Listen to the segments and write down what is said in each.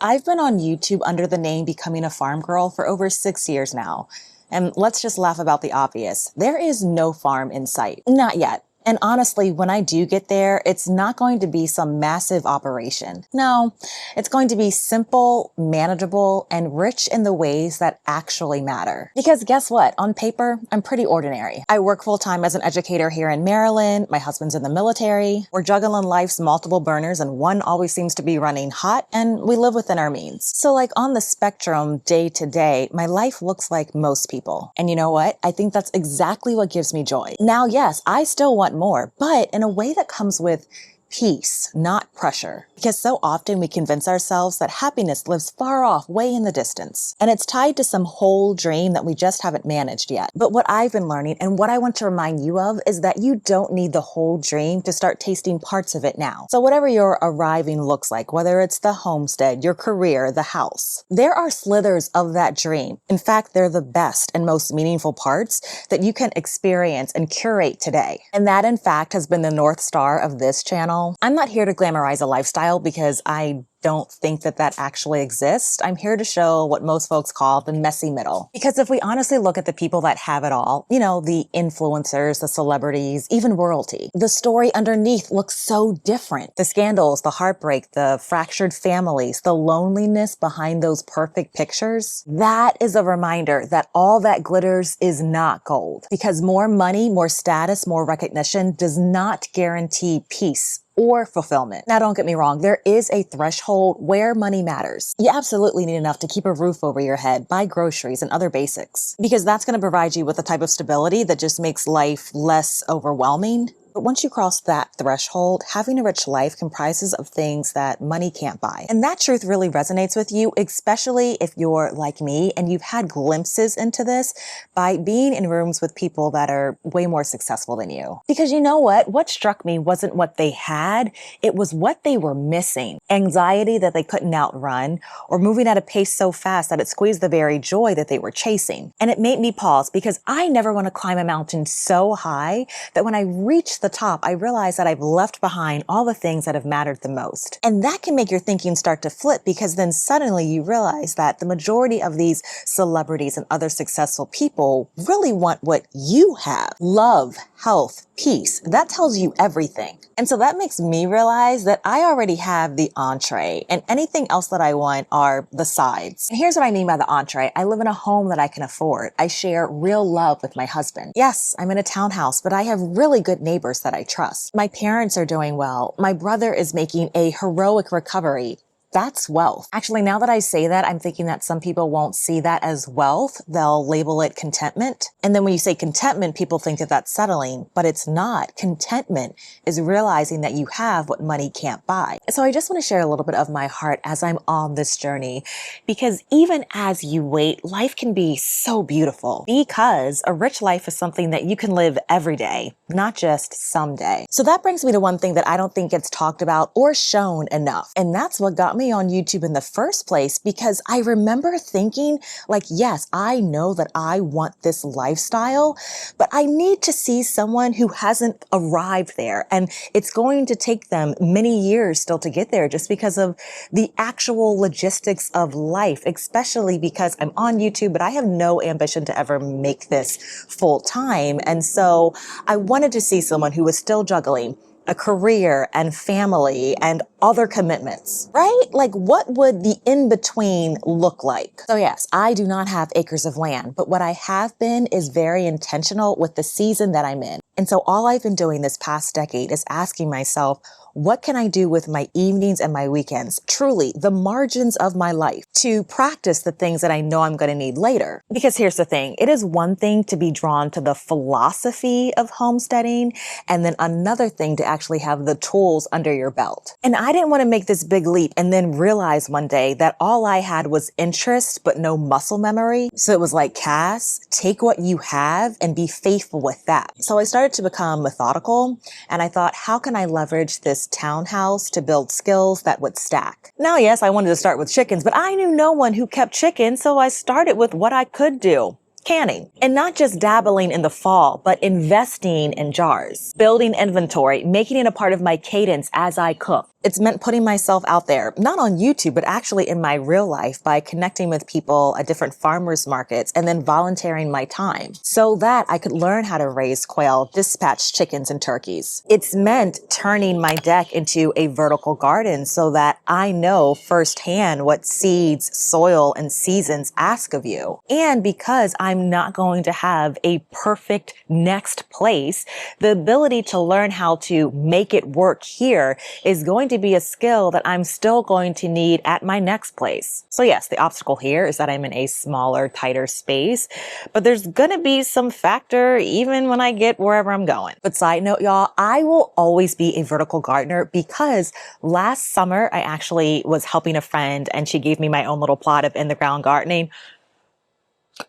I've been on YouTube under the name Becoming a Farm Girl for over 6 years now. And let's just laugh about the obvious. There is no farm in sight. Not yet. And honestly, when I do get there, it's not going to be some massive operation. No, it's going to be simple, manageable, and rich in the ways that actually matter. Because guess what? On paper, I'm pretty ordinary. I work full-time as an educator here in Maryland. My husband's in the military. We're juggling life's multiple burners and one always seems to be running hot, and we live within our means. So like on the spectrum, day to day, my life looks like most people. And you know what? I think that's exactly what gives me joy. Now, yes, I still want more, but in a way that comes with peace, not pressure. Because so often we convince ourselves that happiness lives far off, way in the distance. And it's tied to some whole dream that we just haven't managed yet. But what I've been learning and what I want to remind you of is that you don't need the whole dream to start tasting parts of it now. So whatever your arriving looks like, whether it's the homestead, your career, the house, there are slithers of that dream. In fact, they're the best and most meaningful parts that you can experience and curate today. And that, in fact, has been the North Star of this channel. I'm not here to glamorize a lifestyle because I don't think that that actually exists. I'm here to show what most folks call the messy middle. Because if we honestly look at the people that have it all, you know, the influencers, the celebrities, even royalty, the story underneath looks so different. The scandals, the heartbreak, the fractured families, the loneliness behind those perfect pictures, that is a reminder that all that glitters is not gold. Because more money, more status, more recognition does not guarantee peace or fulfillment. Now, don't get me wrong, there is a threshold where money matters. You absolutely need enough to keep a roof over your head, buy groceries, and other basics, because that's going to provide you with a type of stability that just makes life less overwhelming. But once you cross that threshold, having a rich life comprises of things that money can't buy. And that truth really resonates with you, especially if you're like me and you've had glimpses into this by being in rooms with people that are way more successful than you. Because you know what? What struck me wasn't what they had, it was what they were missing. Anxiety that they couldn't outrun, or moving at a pace so fast that it squeezed the very joy that they were chasing. And it made me pause because I never want to climb a mountain so high that when I reach the top, I realize that I've left behind all the things that have mattered the most. And that can make your thinking start to flip, because then suddenly you realize that the majority of these celebrities and other successful people really want what you have: love, health, peace. That tells you everything. And so that makes me realize that I already have the entree, and anything else that I want are the sides. And here's what I mean by the entree. I live in a home that I can afford. I share real love with my husband. Yes, I'm in a townhouse, but I have really good neighbors that I trust. My parents are doing well. My brother is making a heroic recovery. That's wealth. Actually, now that I say that, I'm thinking that some people won't see that as wealth. They'll label it contentment. And then when you say contentment, people think that that's settling, but it's not. Contentment is realizing that you have what money can't buy. So I just want to share a little bit of my heart as I'm on this journey, because even as you wait, life can be so beautiful, because a rich life is something that you can live every day, not just someday. So that brings me to one thing that I don't think gets talked about or shown enough. And that's what got me on YouTube in the first place, because I remember thinking, like, yes, I know that I want this lifestyle, but I need to see someone who hasn't arrived there. And it's going to take them many years still to get there, just because of the actual logistics of life, especially because I'm on YouTube, but I have no ambition to ever make this full time. And so I wanted to see someone who was still juggling a career and family and other commitments, right? Like, what would the in-between look like? So yes, I do not have acres of land, but what I have been is very intentional with the season that I'm in. And so all I've been doing this past decade is asking myself, what can I do with my evenings and my weekends, truly the margins of my life, to practice the things that I know I'm going to need later? Because here's the thing, it is one thing to be drawn to the philosophy of homesteading, and then another thing to actually have the tools under your belt. And I didn't want to make this big leap and then realize one day that all I had was interest but no muscle memory. So it was like, Cass, take what you have and be faithful with that. So I started to become methodical, and I thought, how can I leverage this townhouse to build skills that would stack? Now, yes, I wanted to start with chickens, but I knew no one who kept chickens, so I started with what I could do. Canning. And not just dabbling in the fall, but investing in jars, building inventory, making it a part of my cadence as I cook. It's meant putting myself out there, not on YouTube, but actually in my real life by connecting with people at different farmers markets and then volunteering my time so that I could learn how to raise quail, dispatch chickens and turkeys. It's meant turning my deck into a vertical garden so that I know firsthand what seeds, soil, and seasons ask of you. And because I'm not going to have a perfect next place, the ability to learn how to make it work here is going to be a skill that I'm still going to need at my next place. So yes, the obstacle here is that I'm in a smaller, tighter space, but there's gonna be some factor even when I get wherever I'm going. But side note, y'all, I will always be a vertical gardener because last summer I actually was helping a friend and she gave me my own little plot of in-the-ground gardening.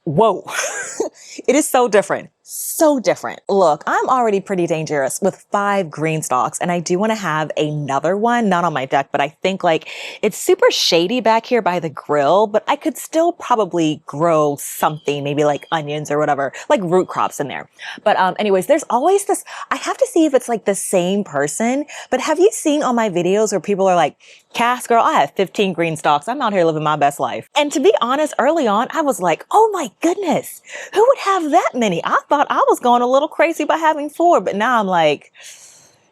Whoa, it is so different. So different. Look, I'm already pretty dangerous with 5 green stalks and I do want to have another one, not on my deck, but I think like it's super shady back here by the grill, but I could still probably grow something, maybe like onions or whatever, like root crops in there. But anyways, there's always this, I have to see if it's like the same person, but have you seen all my videos where people are like, Cass, girl, I have 15 green stalks. I'm out here living my best life. And to be honest, early on, I was like, oh my goodness, who would have that many? I thought I was going a little crazy by having 4, but now I'm like,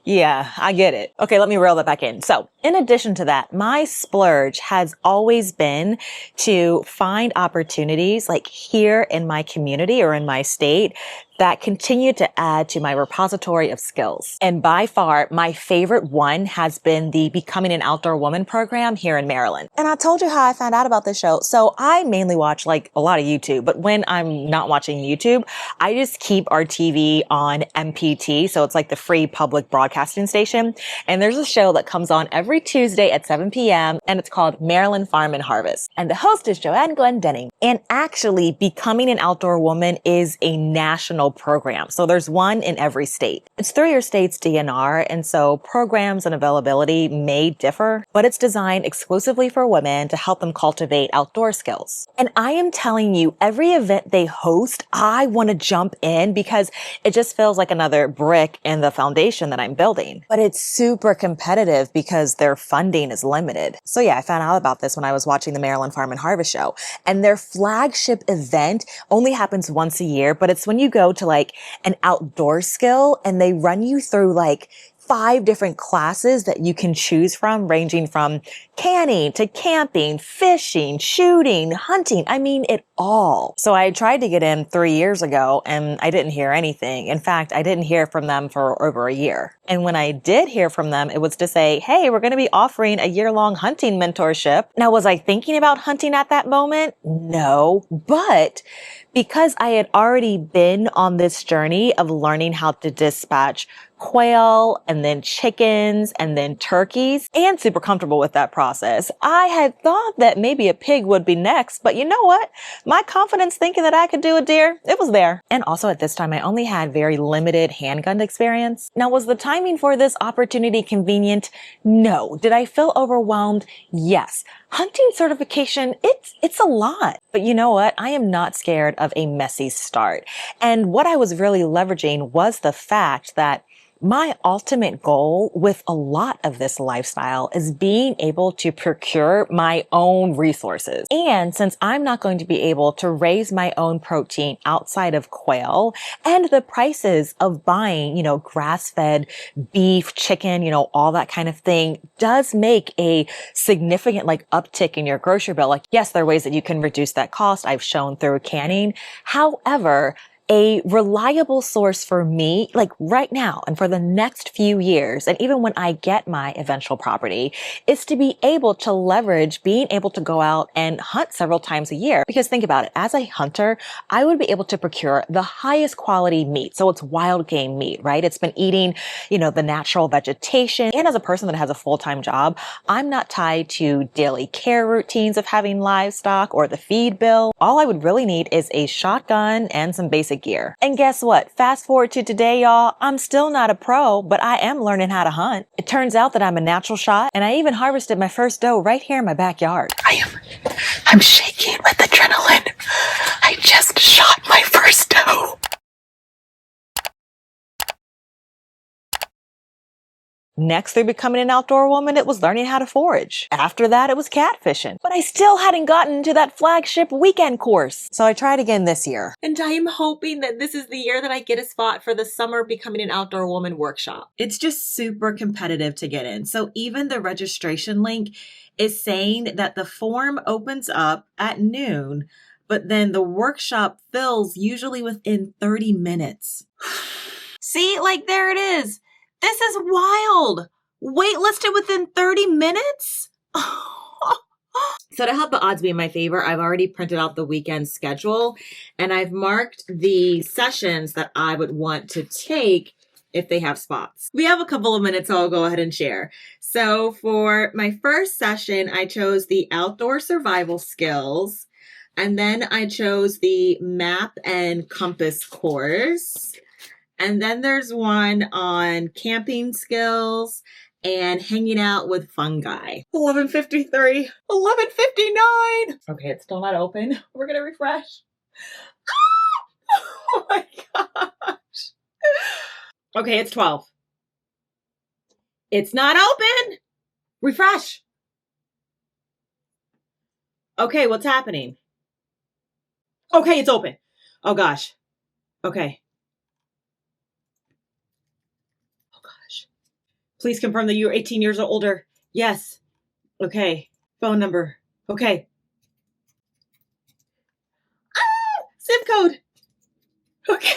yeah, I get it. Okay, let me reel that back in. So in addition to that, my splurge has always been to find opportunities like here in my community or in my state that continue to add to my repository of skills. And by far, my favorite one has been the Becoming an Outdoor Woman program here in Maryland. And I told you how I found out about this show. So I mainly watch like a lot of YouTube, but when I'm not watching YouTube, I just keep our TV on MPT. So it's like the free public broadcasting station. And there's a show that comes on every Tuesday at 7 p.m. and it's called Maryland Farm and Harvest. And the host is Joanne Glendenning. And actually, Becoming an Outdoor Woman is a national program. So there's one in every state. It's through your state's DNR, and so programs and availability may differ, but it's designed exclusively for women to help them cultivate outdoor skills. And I am telling you, every event they host, I want to jump in because it just feels like another brick in the foundation that I'm building. But it's super competitive because their funding is limited. So yeah, I found out about this when I was watching the Maryland Farm and Harvest show. And their flagship event only happens once a year, but it's when you go to like an outdoor skill and they run you through like 5 different classes that you can choose from, ranging from canning to camping, fishing, shooting, hunting. I mean, it all. So I tried to get in 3 years ago and I didn't hear anything. In fact, I didn't hear from them for over a year. And when I did hear from them, it was to say, hey, we're going to be offering a year-long hunting mentorship. Now, was I thinking about hunting at that moment? No, but because I had already been on this journey of learning how to dispatch quail and then chickens and then turkeys and super comfortable with that process, I had thought that maybe a pig would be next. But you know what? My confidence thinking that I could do a deer, it was there. And also at this time, I only had very limited handgun experience. Now, was the timing for this opportunity convenient? No. Did I feel overwhelmed? Yes. Hunting certification, it's a lot. But you know what? I am not scared of a messy start. And what I was really leveraging was the fact that my ultimate goal with a lot of this lifestyle is being able to procure my own resources. And since I'm not going to be able to raise my own protein outside of quail, and the prices of buying, grass-fed beef, chicken, all that kind of thing does make a significant uptick in your grocery bill. Yes, there are ways that you can reduce that cost. I've shown through canning. However, a reliable source for me, right now and for the next few years, and even when I get my eventual property, is to be able to leverage being able to go out and hunt several times a year. Because think about it, as a hunter, I would be able to procure the highest quality meat. So it's wild game meat, right? It's been eating, the natural vegetation. And as a person that has a full-time job, I'm not tied to daily care routines of having livestock or the feed bill. All I would really need is a shotgun and some basic gear. And guess what? Fast forward to today, y'all, I'm still not a pro, but I am learning how to hunt. It turns out that I'm a natural shot, and I even harvested my first doe right here in my backyard. I'm shaking with adrenaline. I just shot my first doe. Next through becoming an outdoor woman, it was learning how to forage. After that, it was catfishing. But I still hadn't gotten to that flagship weekend course. So I tried again this year. And I am hoping that this is the year that I get a spot for the summer becoming an outdoor woman workshop. It's just super competitive to get in. So even the registration link is saying that the form opens up at noon, but then the workshop fills usually within 30 minutes. See, like there it is. This is wild. Waitlisted within 30 minutes? So to help the odds be in my favor, I've already printed out the weekend schedule and I've marked the sessions that I would want to take if they have spots. We have a couple of minutes, so I'll go ahead and share. So for my first session, I chose the outdoor survival skills, and then I chose the map and compass course. And then there's one on camping skills and hanging out with fungi. 11:53, 11:59. Okay, it's still not open. We're gonna refresh. Oh my gosh. Okay, it's 12. It's not open. Refresh. Okay, what's happening? Okay, it's open. Oh gosh. Okay. Please confirm that you're 18 years or older. Yes. Okay. Phone number. Okay. Ah! Zip code. Okay.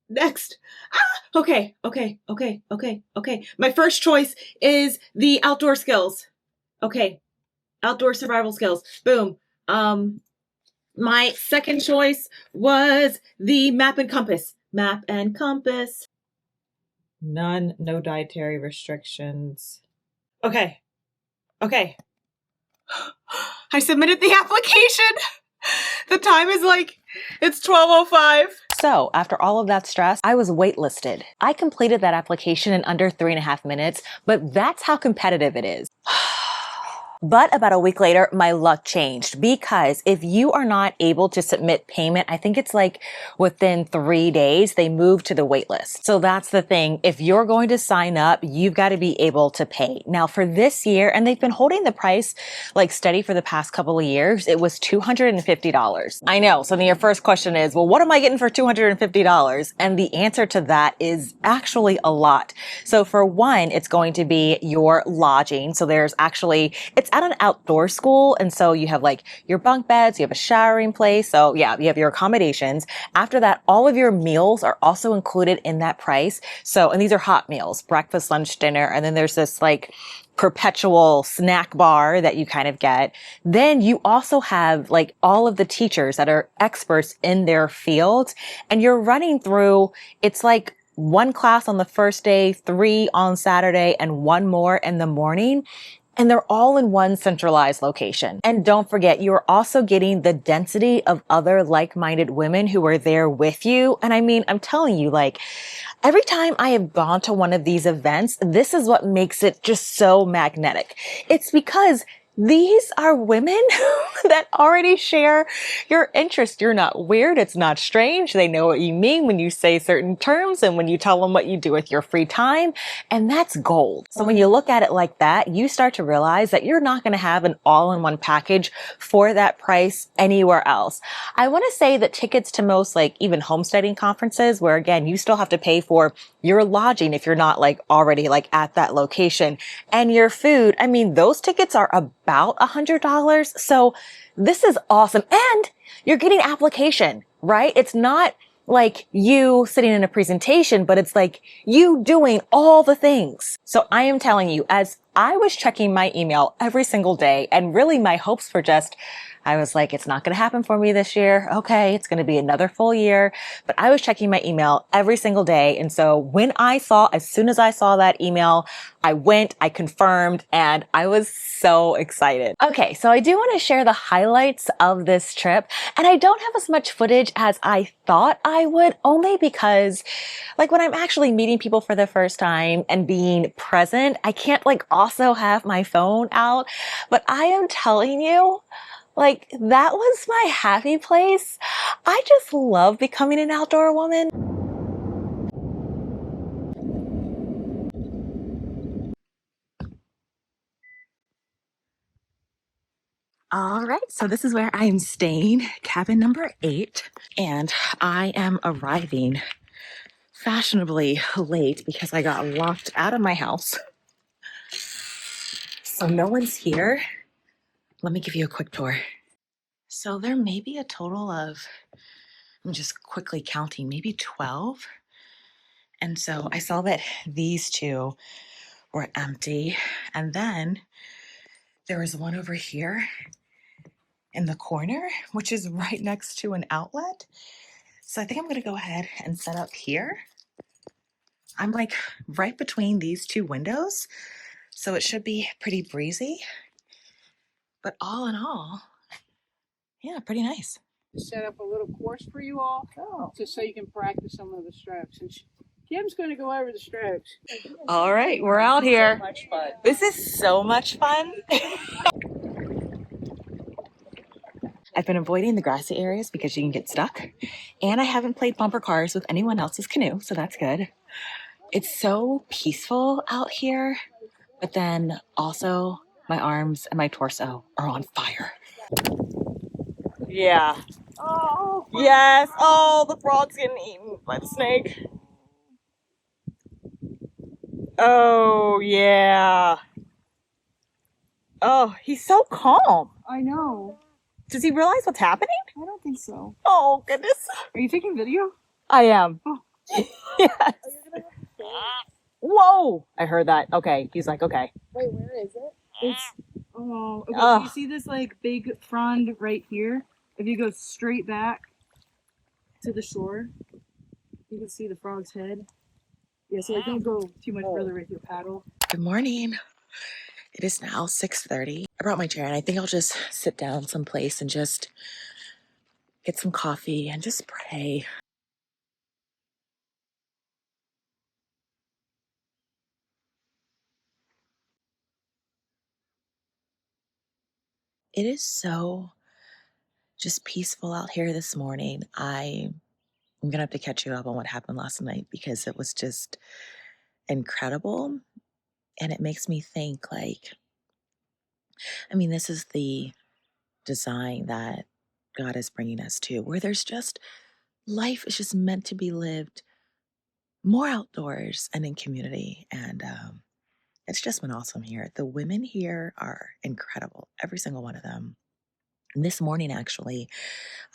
Next. Ah! Okay. Okay. My first choice is the outdoor skills. Okay. Outdoor survival skills. Boom. My second choice was the map and compass. Map and compass. None, no dietary restrictions. Okay. I submitted the application. The time is it's 12:05. So after all of that stress, I was waitlisted. I completed that application in under 3.5 minutes, but that's how competitive it is. But about a week later, my luck changed because if you are not able to submit payment, I think it's within 3 days, they move to the wait list. So that's the thing. If you're going to sign up, you've got to be able to pay. Now for this year, and they've been holding the price steady for the past couple of years, it was $250. I know. So then your first question is, well, what am I getting for $250? And the answer to that is actually a lot. So for one, it's going to be your lodging. So it's at an outdoor school. And so you have your bunk beds, you have a showering place. So yeah, you have your accommodations. After that, all of your meals are also included in that price. So, and these are hot meals, breakfast, lunch, dinner. And then there's this perpetual snack bar that you kind of get. Then you also have all of the teachers that are experts in their field. And you're running through, it's one class on the first day, 3 on Saturday, and 1 more in the morning. And they're all in one centralized location. And don't forget, you're also getting the density of other like-minded women who are there with you. And I mean, I'm telling you, every time I have gone to one of these events, this is what makes it just so magnetic. It's because these are women that already share your interest. You're not weird. It's not strange. They know what you mean when you say certain terms and when you tell them what you do with your free time. And that's gold. So when you look at it like that, you start to realize that you're not going to have an all-in-one package for that price anywhere else. I want to say that tickets to most even homesteading conferences, where again, you still have to pay for your lodging if you're not already at that location, and your food. I mean, those tickets are about $100. So this is awesome. And you're getting application, right? It's not you sitting in a presentation, but it's you doing all the things. So I am telling you, as I was checking my email every single day, and really my hopes for I was it's not going to happen for me this year. Okay, it's going to be another full year. But I was checking my email every single day. And so as soon as I saw that email, I went, I confirmed, and I was so excited. Okay, so I do want to share the highlights of this trip. And I don't have as much footage as I thought I would, only because when I'm actually meeting people for the first time and being present, I can't also have my phone out. But I am telling you, that was my happy place. I just love becoming an outdoor woman. All right, so this is where I am staying, cabin number 8, and I am arriving fashionably late because I got locked out of my house. So no one's here. Let me give you a quick tour. So there may be a total of, I'm just quickly counting, maybe 12. And so I saw that these two were empty. And then there was one over here in the corner, which is right next to an outlet. So I think I'm gonna go ahead and set up here. I'm like right between these two windows, so it should be pretty breezy. But all in all, yeah, pretty nice. Set up a little course for you all, just so you can practice some of the strokes. And Kim's going to go over the strokes. All right, we're out here. So much fun. This is so much fun. I've been avoiding the grassy areas because you can get stuck. And I haven't played bumper cars with anyone else's canoe, so that's good. It's so peaceful out here, but then also my arms and my torso are on fire. Yeah. Oh, yes. Oh, the frog's getting eaten by the snake. Oh, yeah. Oh, he's so calm. I know. Does he realize what's happening? I don't think so. Oh, goodness. Are you taking video? I am. Oh. Yes. Whoa. I heard that. Okay. He's like, okay. Wait, where is it? It's, oh, okay. Oh. You see this like big frond right here? If you go straight back to the shore, you can see the frog's head. Yeah, so like don't go too much further with your paddle. Good morning. It is now 6:30. I brought my chair and I think I'll just sit down someplace and just get some coffee and just pray. It is so just peaceful out here this morning. I'm gonna have to catch you up on what happened last night because it was just incredible. And it makes me think like, I mean, this is the design that God is bringing us to, where there's just life is just meant to be lived more outdoors and in community. And it's just been awesome here. The women here are incredible, every single one of them. And this morning, actually,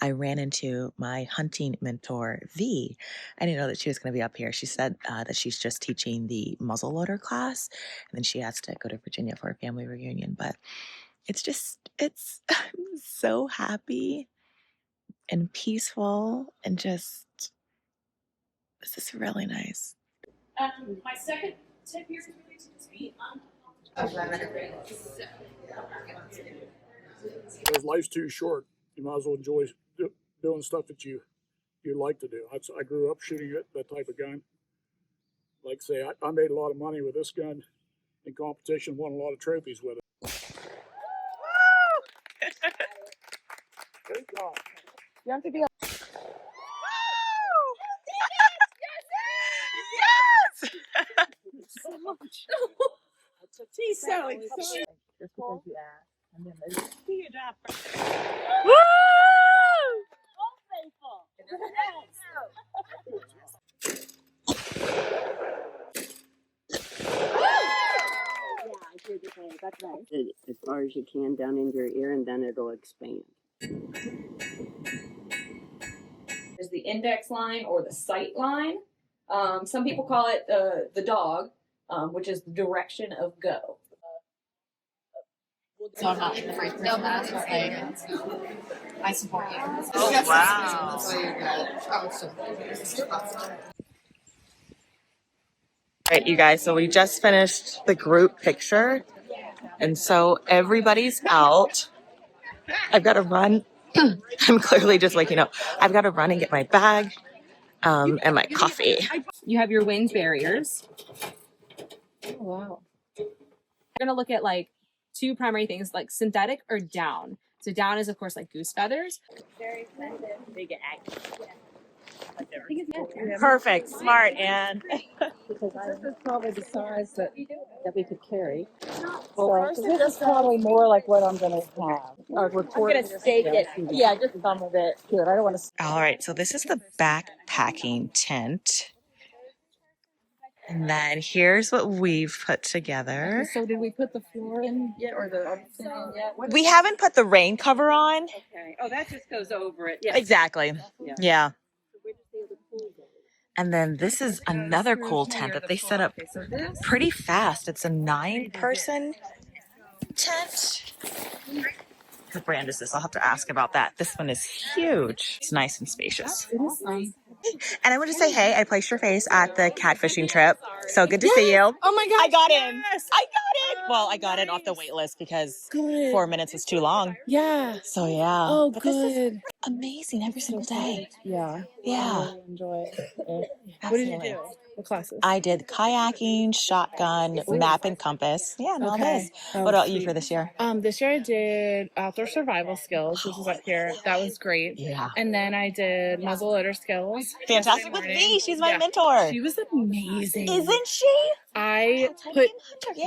I ran into my hunting mentor, V. I didn't know that she was going to be up here. She said that she's just teaching the muzzleloader class, and then she has to go to Virginia for a family reunion. But it's I'm so happy and peaceful and just, this is really nice. My second tip here is really to just be Because life's too short. You might as well enjoy doing stuff that you like to do. I grew up shooting that type of gun. Like I say, I made a lot of money with this gun in competition, won a lot of trophies with it. Great job. You have to be. Yes! So much. She's so excited. Just because you asked. And then there's Do your job. Woo! That's nice. As far as you can down into your ear, and then it'll expand. There's the index line or the sight line. Some people call it the dog, which is the direction of go. So I'm not afraid to that's like I support you. Oh, wow. All right, you guys, so we just finished the group picture, and so everybody's out. I've got to run. I'm clearly just waking up. I've got to run and get my bag and my coffee. You have your wind barriers. Oh, wow. We're going to look at like two primary things, like synthetic or down. So down is, of course, like goose feathers. Very expensive. They get aggravated. Perfect. Smart, Anne. Because this is probably the size that we could carry. So, 'cause this is probably more like what I'm gonna have. I'm gonna stake it. Yeah, just some of it. Good. I don't want to. All right, so this is the backpacking tent. And then here's what we've put together. So did we put the floor in yet, or the other thing in yet? We haven't put the rain cover on. Okay. Oh, that just goes over it. Yeah. Exactly. Yeah. Yeah. And then this is another cool tent that they set up pretty fast. It's a 9-person tent. What brand is this? I'll have to ask about that. This one is huge. It's nice and spacious. And I want to say, hey, I placed your face at the catfishing trip. So good to see you. Oh my gosh. I got in. Yes. I got in. Well, I got in off the wait list because 4 minutes was too long. Yeah. So yeah. Oh, But good. this is amazing every single day. Yeah. Yeah. I really enjoy it. What did you Absolutely. do? What classes? I did kayaking, shotgun, map and compass. Yeah, and all this. Oh, What about you sweet. for this year? This year I did outdoor survival skills, which is up here. That was great. Yeah. And then I did muzzleloader skills. Fantastic with V. She's my mentor. She was amazing. Isn't she? I Tiny put Game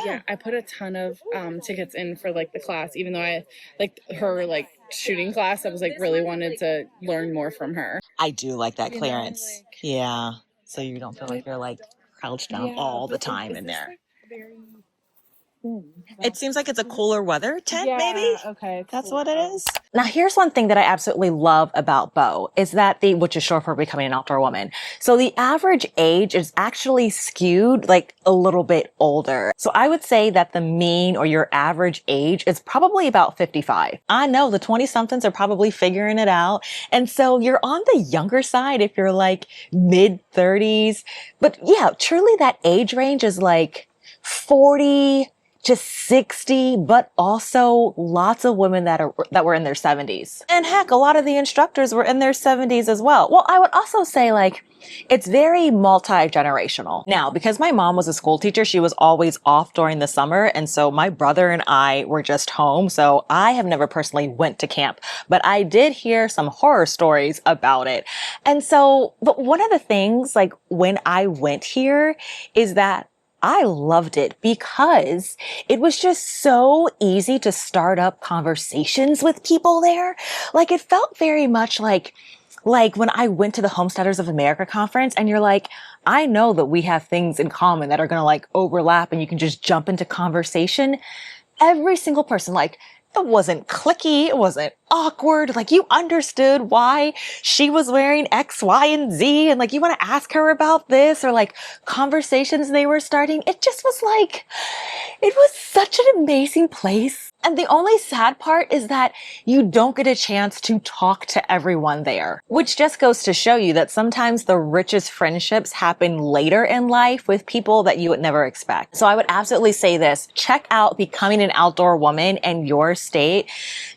Hunter, yeah. I put a ton of tickets in for like the class, even though I like her like shooting class. I was like really wanted to learn more from her. I do like that You know, clearance. like- Yeah. So you don't feel like you're like crouched down Yeah, all the but time is in this, there. like, very thin? It seems like it's a cooler weather tent, Yeah, maybe? okay, That's cool. what it is. Now, here's one thing that I absolutely love about Bo is that which is short for becoming an outdoor woman. So the average age is actually skewed like a little bit older. So I would say that the mean or your average age is probably about 55. I know the 20 somethings are probably figuring it out. And so you're on the younger side if you're like mid 30s. But yeah, truly that age range is like 40 to 60, but also lots of women that were in their 70s. And heck, a lot of the instructors were in their 70s as well. Well, I would also say like, it's very multi-generational. Now, because my mom was a school teacher, she was always off during the summer. And so my brother and I were just home. So I have never personally went to camp, but I did hear some horror stories about it. And so, but one of the things like when I went here is that I loved it because it was just so easy to start up conversations with people there. Like it felt very much like when I went to the Homesteaders of America conference and you're like, I know that we have things in common that are going to like overlap and you can just jump into conversation. Every single person, like, it wasn't cliquey. It wasn't awkward. Like you understood why she was wearing X, Y, and Z. And like, you want to ask her about this or like conversations they were starting. It just was like, it was such an amazing place. And the only sad part is that you don't get a chance to talk to everyone there, which just goes to show you that sometimes the richest friendships happen later in life with people that you would never expect. So I would absolutely say this, check out Becoming an Outdoor Woman in your state.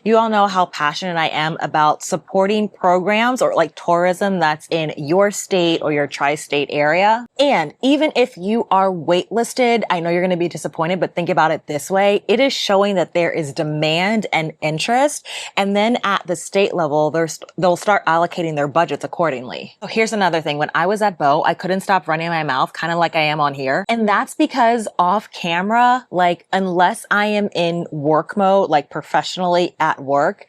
You all know how passionate I am about supporting programs or like tourism that's in your state or your tri-state area. And even if you are waitlisted, I know you're going to be disappointed, but think about it this way. It is showing that there is demand and interest. And then at the state level, they'll start allocating their budgets accordingly. So here's another thing. When I was at Bo, I couldn't stop running my mouth, kind of like I am on here. And that's because off camera, like unless I am in work mode, like professionally at work,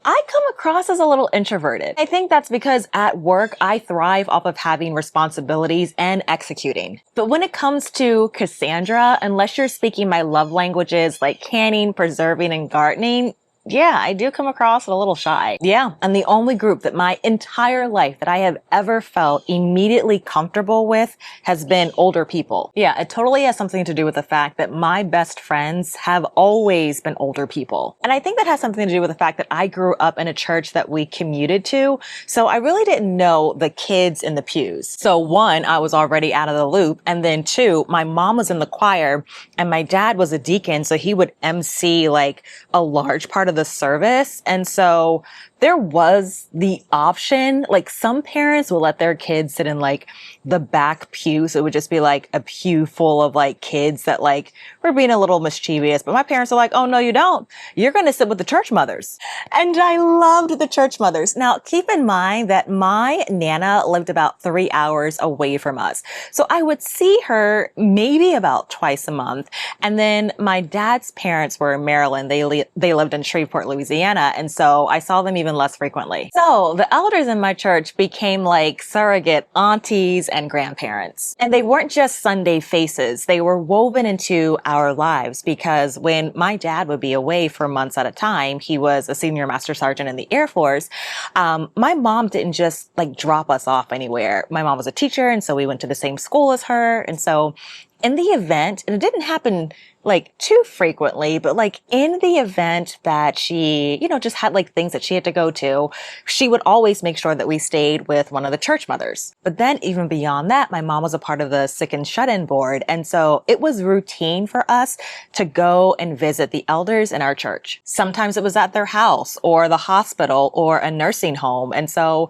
I come across as a little introverted. I think that's because at work, I thrive off of having responsibilities and executing. But when it comes to Cassandra, unless you're speaking my love languages like canning, preserving, and gardening, yeah, I do come across a little shy. Yeah, and the only group that my entire life that I have ever felt immediately comfortable with has been older people. Yeah, it totally has something to do with the fact that my best friends have always been older people. And I think that has something to do with the fact that I grew up in a church that we commuted to. So I really didn't know the kids in the pews. So one, I was already out of the loop. And then two, my mom was in the choir and my dad was a deacon. So he would MC like a large part of the service. And so there was the option, like some parents will let their kids sit in like the back pew. So it would just be like a pew full of like kids that like were being a little mischievous. But my parents are like, oh, no, you don't. You're going to sit with the church mothers. And I loved the church mothers. Now, keep in mind that my Nana lived about 3 hours away from us. So I would see her maybe about twice a month. And then my dad's parents were in Maryland. They lived in Shreveport, Louisiana. And so I saw them even less frequently. So the elders in my church became like surrogate aunties and grandparents. And they weren't just Sunday faces. They were woven into our lives because when my dad would be away for months at a time, he was a senior master sergeant in the Air Force. My mom didn't just like drop us off anywhere. My mom was a teacher. And so we went to the same school as her. And so in the event, and it didn't happen like too frequently, but like in the event that she, just had like things that she had to go to, she would always make sure that we stayed with one of the church mothers. But then even beyond that, my mom was a part of the sick and shut-in board. And so it was routine for us to go and visit the elders in our church. Sometimes it was at their house or the hospital or a nursing home. And so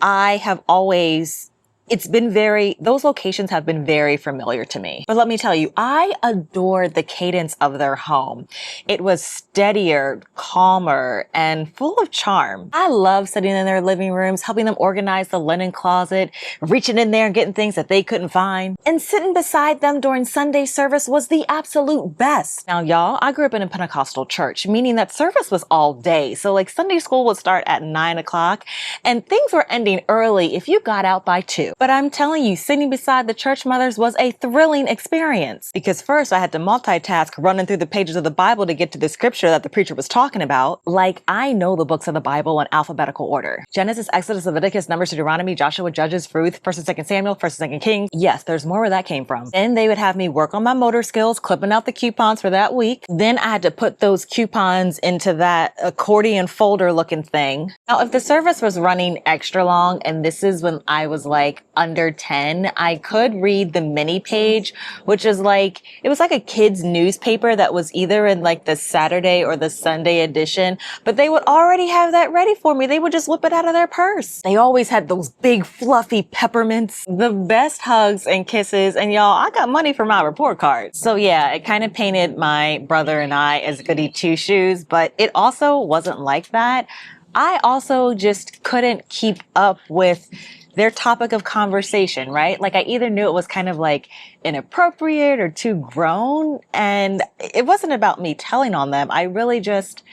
I have always those locations have been very familiar to me. But let me tell you, I adored the cadence of their home. It was steadier, calmer, and full of charm. I love sitting in their living rooms, helping them organize the linen closet, reaching in there and getting things that they couldn't find. And sitting beside them during Sunday service was the absolute best. Now, y'all, I grew up in a Pentecostal church, meaning that service was all day. So like Sunday school would start at 9 o'clock and things were ending early if you got out by 2. But I'm telling you, sitting beside the church mothers was a thrilling experience because first I had to multitask running through the pages of the Bible to get to the scripture that the preacher was talking about. Like I know the books of the Bible in alphabetical order. Genesis, Exodus, Leviticus, Numbers, Deuteronomy, Joshua, Judges, Ruth, 1st and 2nd Samuel, 1st and 2nd Kings. Yes, there's more where that came from. Then they would have me work on my motor skills, clipping out the coupons for that week. Then I had to put those coupons into that accordion folder looking thing. Now, if the service was running extra long, and this is when I was like under 10, I could read the mini page, which is like, it was like a kid's newspaper that was either in like the Saturday or the Sunday edition, but they would already have that ready for me. They would just whip it out of their purse. They always had those big fluffy peppermints, the best hugs and kisses. And y'all, I got money for my report cards. So yeah, it kind of painted my brother and I as goody two shoes, but it also wasn't like that. I also just couldn't keep up with their topic of conversation, right? Like I either knew it was kind of like inappropriate or too grown, and it wasn't about me telling on them. I really just,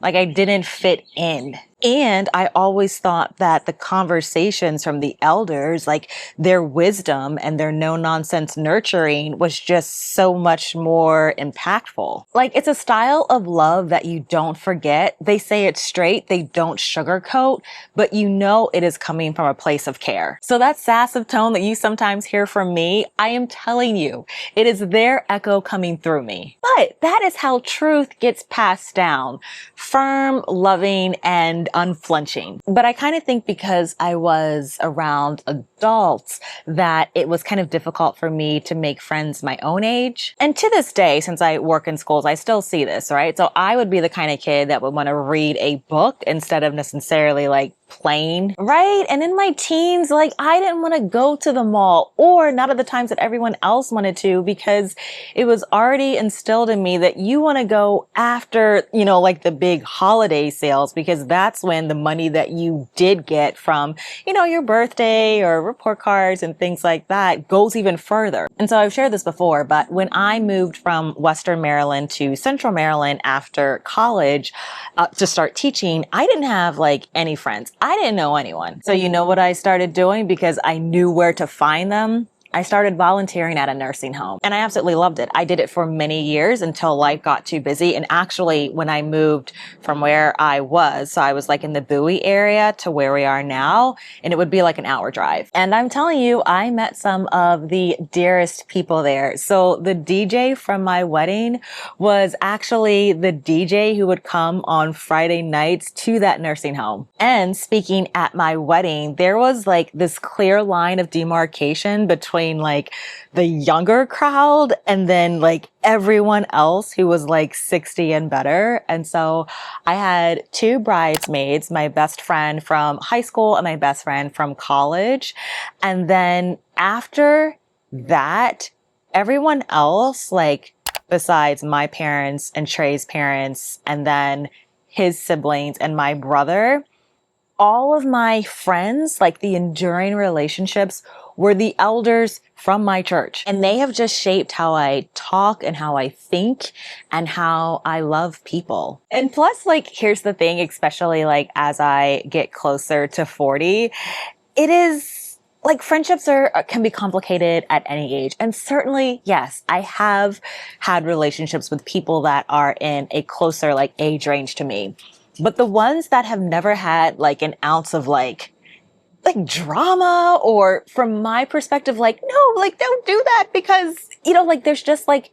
like I didn't fit in. And I always thought that the conversations from the elders, like their wisdom and their no nonsense nurturing was just so much more impactful. Like it's a style of love that you don't forget. They say it straight. They don't sugarcoat, but you know it is coming from a place of care. So that sass of tone that you sometimes hear from me, I am telling you, it is their echo coming through me. But that is how truth gets passed down. Firm, loving, and unflinching. But I kind of think because I was around adults that it was kind of difficult for me to make friends my own age. And to this day, since I work in schools, I still see this, right? So I would be the kind of kid that would want to read a book instead of necessarily like playing, right? And in my teens, like I didn't want to go to the mall or not at the times that everyone else wanted to, because it was already instilled in me that you want to go after, like the big holiday sales, because that's when the money that you did get from, your birthday or report cards and things like that goes even further. And so I've shared this before, but when I moved from Western Maryland to Central Maryland after college to start teaching, I didn't have like any friends. I didn't know anyone. So you know what I started doing because I knew where to find them? I started volunteering at a nursing home and I absolutely loved it. I did it for many years until life got too busy. And actually when I moved from where I was, so I was like in the Bowie area to where we are now, and it would be like an hour drive. And I'm telling you, I met some of the dearest people there. So the DJ from my wedding was actually the DJ who would come on Friday nights to that nursing home. And speaking at my wedding, there was like this clear line of demarcation between between like the younger crowd and then like everyone else who was like 60 and better. And so I had two bridesmaids, my best friend from high school and my best friend from college. And then after that, everyone else, like besides my parents and Trey's parents, and then his siblings and my brother, all of my friends, like the enduring relationships, were the elders from my church. And they have just shaped how I talk and how I think and how I love people. And plus, like, here's the thing, especially like as I get closer to 40, it is like friendships can be complicated at any age. And certainly, yes, I have had relationships with people that are in a closer like age range to me. But the ones that have never had like an ounce of like drama, or from my perspective, like, no, like don't do that, because, you know, like there's just like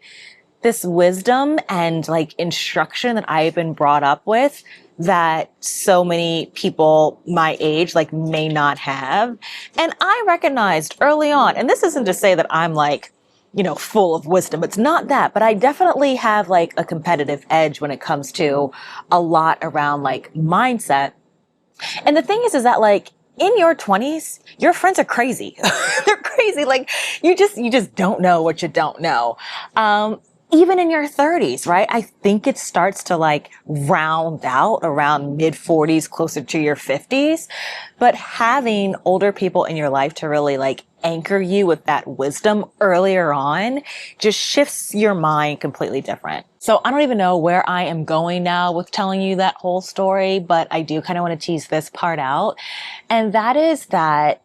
this wisdom and like instruction that I've been brought up with that so many people my age like may not have. And I recognized early on, and this isn't to say that I'm like, you know, full of wisdom. It's not that, but I definitely have like a competitive edge when it comes to a lot around like mindset. And the thing is that like in your 20s, your friends are crazy. They're crazy. Like you just don't know what you don't know. Even in your 30s, right? I think it starts to like round out around mid 40s, closer to your 50s. But having older people in your life to really like anchor you with that wisdom earlier on just shifts your mind completely different. So I don't even know where I am going now with telling you that whole story, but I do kind of want to tease this part out. And that is that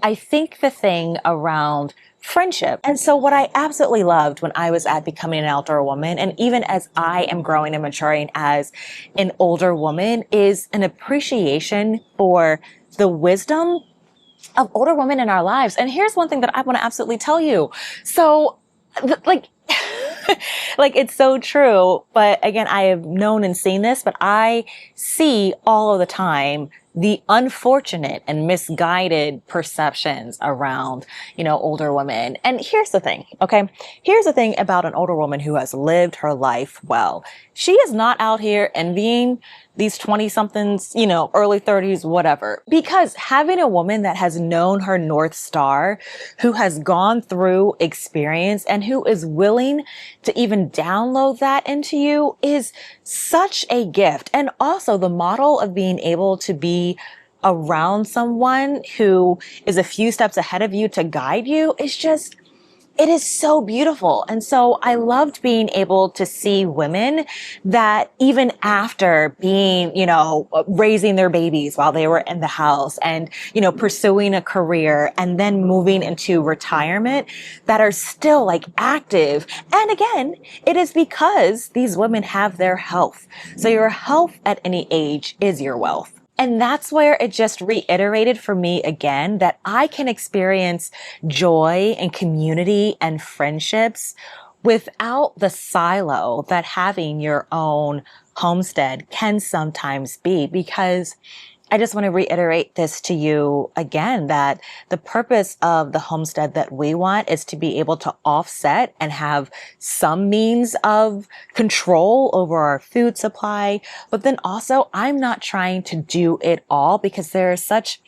I think the thing around friendship. And so what I absolutely loved when I was at becoming an outdoor woman, and even as I am growing and maturing as an older woman, is an appreciation for the wisdom of older women in our lives. And here's one thing that I want to absolutely tell you. So like, like it's so true. But again, I have known and seen this, but I see all of the time the unfortunate and misguided perceptions around, you know, older women. And here's the thing, okay? Here's the thing about an older woman who has lived her life well. She is not out here envying these 20 somethings, you know, early 30s, whatever. Because having a woman that has known her North Star, who has gone through experience and who is willing to even download that into you is such a gift. And also the model of being able to be around someone who is a few steps ahead of you to guide you is just, it is so beautiful. And so I loved being able to see women that even after being, you know, raising their babies while they were in the house and, you know, pursuing a career and then moving into retirement, that are still like active. And again, it is because these women have their health. So your health at any age is your wealth. And that's where it just reiterated for me again that I can experience joy and community and friendships without the silo that having your own homestead can sometimes be. Because I just want to reiterate this to you again, that the purpose of the homestead that we want is to be able to offset and have some means of control over our food supply. But then also, I'm not trying to do it all, because there is such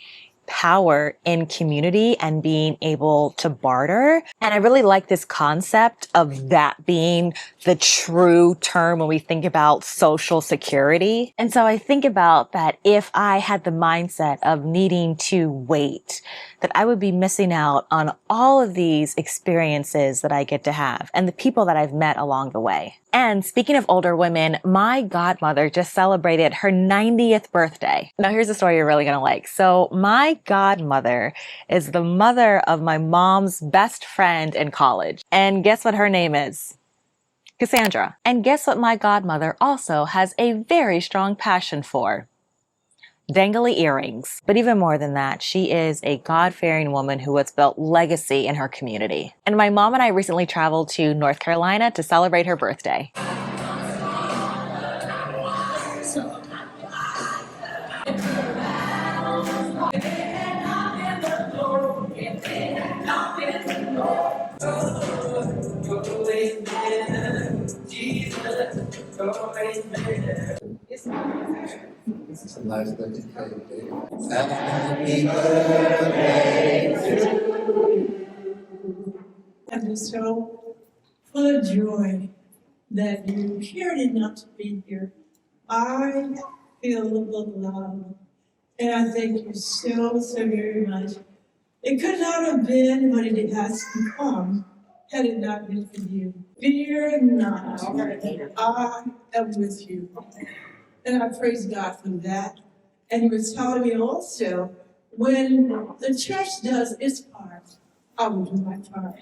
power in community and being able to barter. And I really like this concept of that being the true term when we think about social security. And so I think about that if I had the mindset of needing to wait, that I would be missing out on all of these experiences that I get to have and the people that I've met along the way. And speaking of older women, my godmother just celebrated her 90th birthday. Now here's a story you're really gonna like. So my godmother is the mother of my mom's best friend in college. And guess what her name is? Cassandra. And guess what my godmother also has a very strong passion for? Dangly earrings. But even more than that, she is a God-fearing woman who has built legacy in her community. And my mom and I recently traveled to North Carolina to celebrate her birthday. It's a nice looking cake. Happy birthday. I'm so full of joy that you cared enough to be here. I feel the love, and I thank you so, so very much. It could not have been what it has become had it not been for you. Fear not, I am with you. And I praise God for that. And he was telling me also, when the church does its part, I will do my part.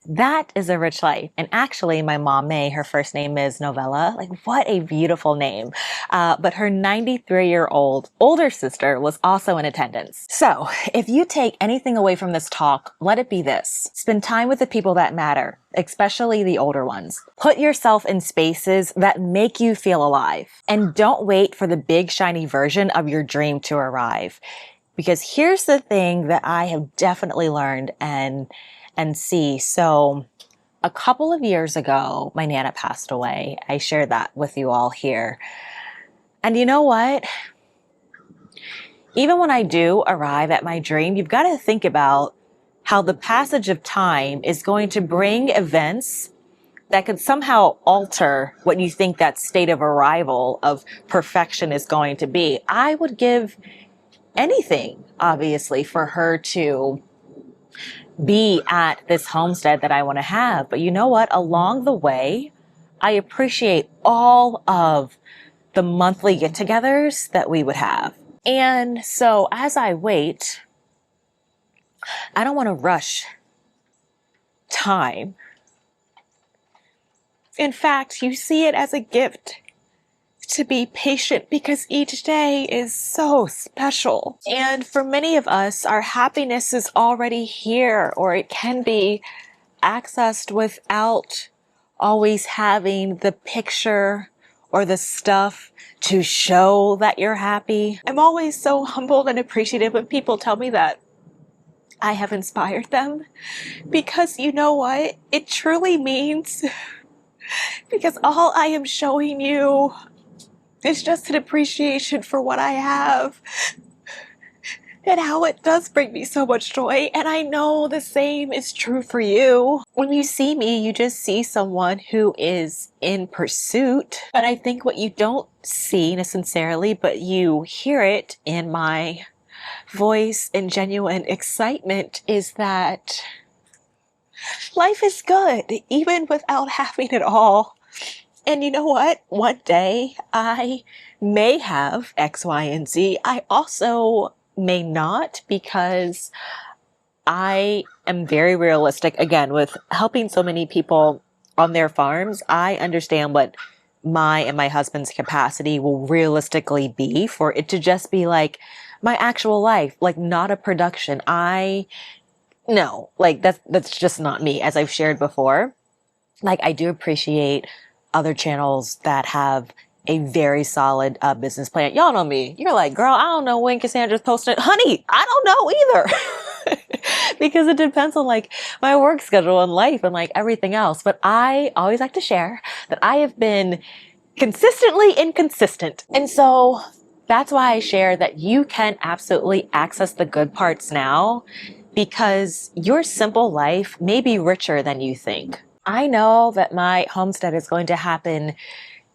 That is a rich life. And actually, my mom, May, her first name is Novella. Like, what a beautiful name. But her 93-year-old older sister was also in attendance. So if you take anything away from this talk, let it be this. Spend time with the people that matter, especially the older ones. Put yourself in spaces that make you feel alive. And don't wait for the big, shiny version of your dream to arrive. Because here's the thing that I have definitely learned and see. So a couple of years ago, my Nana passed away. I shared that with you all here. And you know what? Even when I do arrive at my dream, you've got to think about how the passage of time is going to bring events that could somehow alter what you think that state of arrival of perfection is going to be. I would give anything, obviously, for her to be at this homestead that I want to have. But you know what? Along the way, I appreciate all of the monthly get-togethers that we would have. And so as I wait, I don't want to rush time. In fact, you see it as a gift to be patient because each day is so special. And for many of us, our happiness is already here, or it can be accessed without always having the picture or the stuff to show that you're happy. I'm always so humbled and appreciative when people tell me that I have inspired them, because you know what? It truly means, because all I am showing you is just an appreciation for what I have and how it does bring me so much joy. And I know the same is true for you. When you see me, you just see someone who is in pursuit. But I think what you don't see necessarily, but you hear it in my voice and genuine excitement, is that life is good, even without having it all. And you know what? One day I may have X, Y, and Z. I also may not, because I am very realistic. Again, with helping so many people on their farms, I understand what my and my husband's capacity will realistically be for it to just be like my actual life, like not a production. No, like that's just not me, as I've shared before. Like, I do appreciate other channels that have a very solid business plan. Y'all know me. You're like, girl, I don't know when Cassandra's posting. Honey, I don't know either. Because it depends on like my work schedule and life and like everything else. But I always like to share that I have been consistently inconsistent. And so that's why I share that you can absolutely access the good parts now, because your simple life may be richer than you think. I know that my homestead is going to happen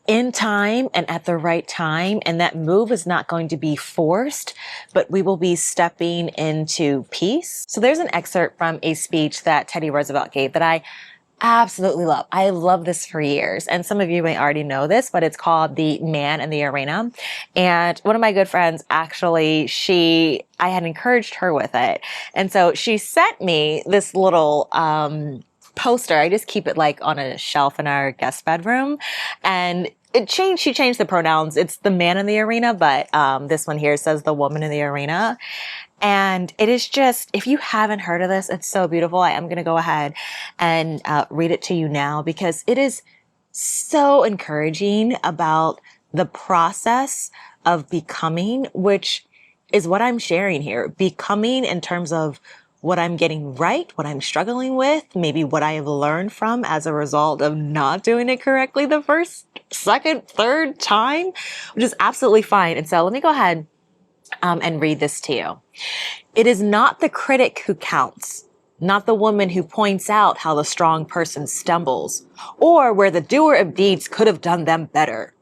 in time and at the right time, and that move is not going to be forced, but we will be stepping into peace. So there's an excerpt from a speech that Teddy Roosevelt gave that I absolutely love. I love this for years. And some of you may already know this, but it's called The Man in the Arena. And one of my good friends, actually, I had encouraged her with it. And so she sent me this little, poster. I just keep it like on a shelf in our guest bedroom, and she changed the pronouns. It's the man in the arena, but this one here says the woman in the arena. And it is just, if you haven't heard of this, it's so beautiful. I am going to go ahead and read it to you now, because it is so encouraging about the process of becoming, which is what I'm sharing here. Becoming in terms of what I'm getting right, what I'm struggling with, maybe what I have learned from as a result of not doing it correctly the first, second, third time, which is absolutely fine. And so let me go ahead and read this to you. It is not the critic who counts, not the woman who points out how the strong person stumbles, or where the doer of deeds could have done them better.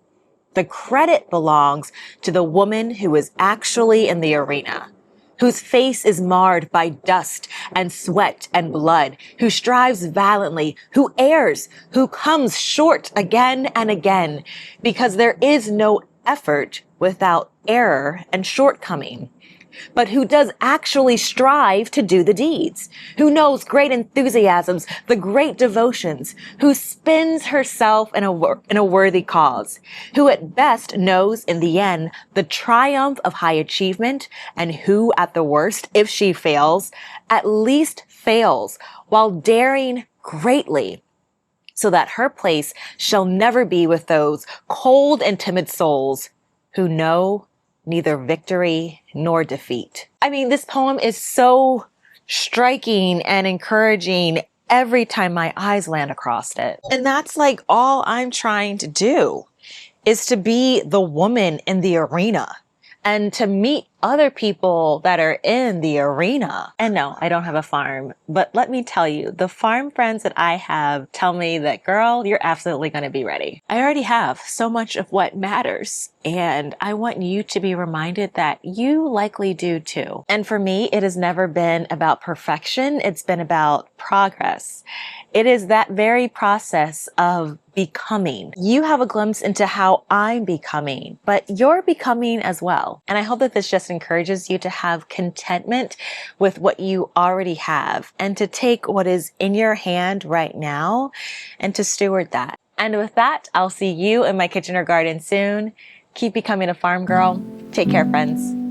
The credit belongs to the woman who is actually in the arena, whose face is marred by dust and sweat and blood, who strives valiantly, who errs, who comes short again and again, because there is no effort without error and shortcoming, but who does actually strive to do the deeds, who knows great enthusiasms, the great devotions, who spends herself in a worthy cause, who at best knows in the end the triumph of high achievement, and who at the worst, if she fails, at least fails while daring greatly, so that her place shall never be with those cold and timid souls who know neither victory nor defeat. I mean, this poem is so striking and encouraging every time my eyes land across it. And that's like all I'm trying to do is to be the woman in the arena and to meet other people that are in the arena. And no, I don't have a farm, but let me tell you, the farm friends that I have tell me that, girl, you're absolutely going to be ready. I already have so much of what matters, and I want you to be reminded that you likely do too. And for me, it has never been about perfection. It's been about progress. It is that very process of becoming. You have a glimpse into how I'm becoming, but you're becoming as well. And I hope that this just encourages you to have contentment with what you already have and to take what is in your hand right now and to steward that. And with that, I'll see you in my kitchen or garden soon. Keep becoming a farm girl. Take care, friends.